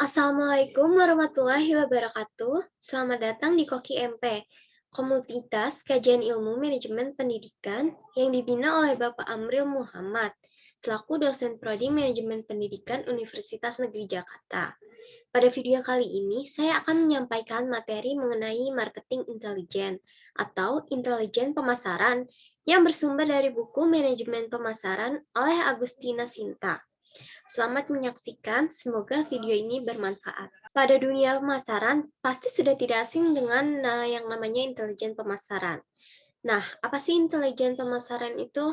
Assalamualaikum warahmatullahi wabarakatuh. Selamat datang di Koki MP, Komunitas Kajian Ilmu Manajemen Pendidikan yang dibina oleh Bapak Amril Muhammad, selaku dosen Prodi Manajemen Pendidikan Universitas Negeri Jakarta. Pada video kali ini, saya akan menyampaikan materi mengenai marketing intelijen atau intelijen pemasaran yang bersumber dari buku Manajemen Pemasaran oleh Agustina Sinta. Selamat menyaksikan, semoga video ini bermanfaat. Pada dunia pemasaran, pasti sudah tidak asing dengan yang namanya intelijen pemasaran. Nah, apa sih intelijen pemasaran itu?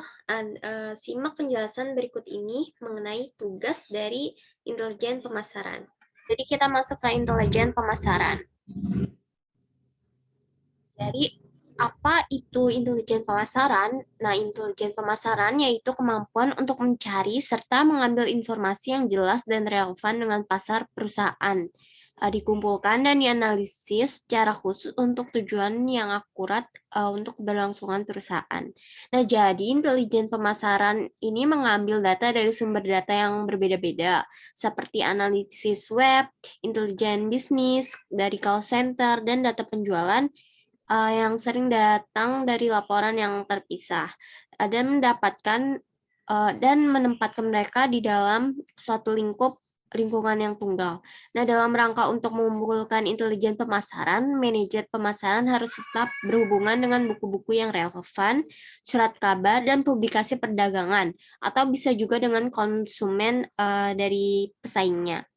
Simak penjelasan berikut ini mengenai tugas dari intelijen pemasaran. Jadi kita masuk ke intelijen pemasaran. Jadi, apa itu intelijen pemasaran? Nah, intelijen pemasaran yaitu kemampuan untuk mencari serta mengambil informasi yang jelas dan relevan dengan pasar perusahaan. Dikumpulkan dan dianalisis secara khusus untuk tujuan yang akurat untuk keberlangsungan perusahaan. Nah, jadi intelijen pemasaran ini mengambil data dari sumber data yang berbeda-beda, seperti analisis web, intelijen bisnis, dari call center, dan data penjualan yang sering datang dari laporan yang terpisah dan dan menempatkan mereka di dalam suatu lingkungan yang tunggal. Nah, dalam rangka untuk mengumpulkan intelijen pemasaran, manajer pemasaran harus tetap berhubungan dengan buku-buku yang relevan, surat kabar, dan publikasi perdagangan, atau bisa juga dengan konsumen dari pesaingnya.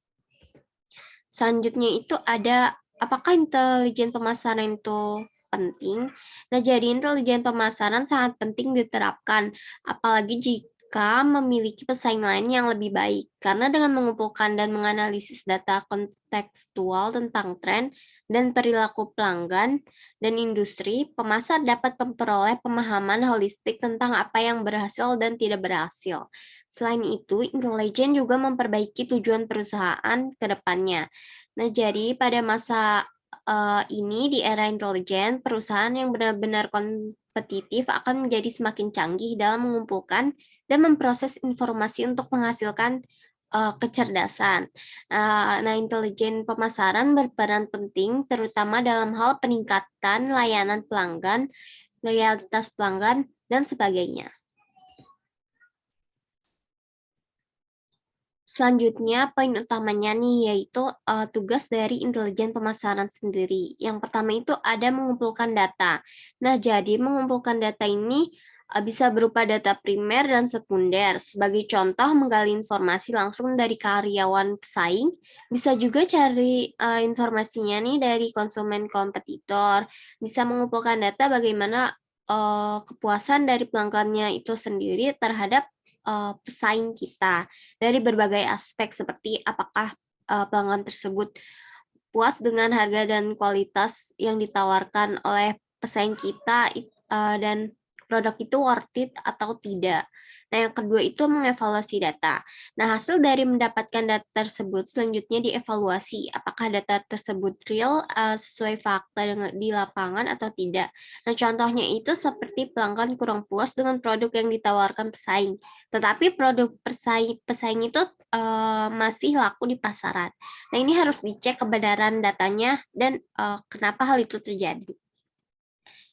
Selanjutnya itu ada, apakah intelijen pemasaran itu penting? Nah, jadi intelijen pemasaran sangat penting diterapkan, apalagi jika memiliki pesaing lain yang lebih baik. Karena dengan mengumpulkan dan menganalisis data kontekstual tentang tren dan perilaku pelanggan dan industri, pemasar dapat memperoleh pemahaman holistik tentang apa yang berhasil dan tidak berhasil. Selain itu, intelijen juga memperbaiki tujuan perusahaan ke depannya. Nah, jadi pada masa ini di era intelijen, perusahaan yang benar-benar kompetitif akan menjadi semakin canggih dalam mengumpulkan dan memproses informasi untuk menghasilkan kecerdasan. Nah, intelijen pemasaran berperan penting terutama dalam hal peningkatan layanan pelanggan, loyalitas pelanggan, dan sebagainya. Selanjutnya, poin utamanya nih yaitu tugas dari intelijen pemasaran sendiri. Yang pertama itu ada mengumpulkan data. Nah, jadi mengumpulkan data ini bisa berupa data primer dan sekunder. Sebagai contoh, menggali informasi langsung dari karyawan pesaing, bisa juga cari informasinya nih dari konsumen kompetitor, bisa mengumpulkan data bagaimana kepuasan dari pelanggannya itu sendiri terhadap pesaing kita dari berbagai aspek seperti apakah pelanggan tersebut puas dengan harga dan kualitas yang ditawarkan oleh pesaing kita dan produk itu worth it atau tidak. Nah, yang kedua itu mengevaluasi data. Nah, hasil dari mendapatkan data tersebut selanjutnya dievaluasi apakah data tersebut real sesuai fakta di lapangan atau tidak. Nah, contohnya itu seperti pelanggan kurang puas dengan produk yang ditawarkan pesaing, tetapi produk pesaing itu masih laku di pasaran. Nah, ini harus dicek kebenaran datanya dan kenapa hal itu terjadi.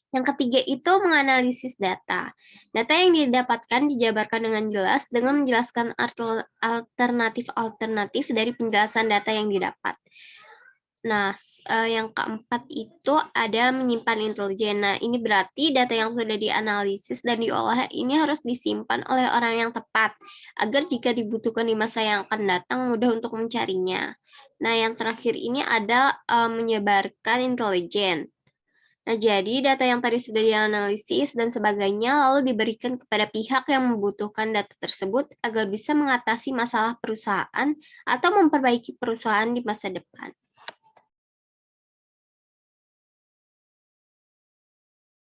Yang ketiga itu menganalisis data. Data yang didapatkan dijabarkan dengan jelas dengan menjelaskan alternatif-alternatif dari penjelasan data yang didapat. Nah, yang keempat itu ada menyimpan intelijen. Nah, ini berarti data yang sudah dianalisis dan diolah ini harus disimpan oleh orang yang tepat, agar jika dibutuhkan di masa yang akan datang mudah untuk mencarinya. Nah, yang terakhir ini ada menyebarkan intelijen. Nah, jadi data yang tadi sudah dianalisis dan sebagainya lalu diberikan kepada pihak yang membutuhkan data tersebut agar bisa mengatasi masalah perusahaan atau memperbaiki perusahaan di masa depan.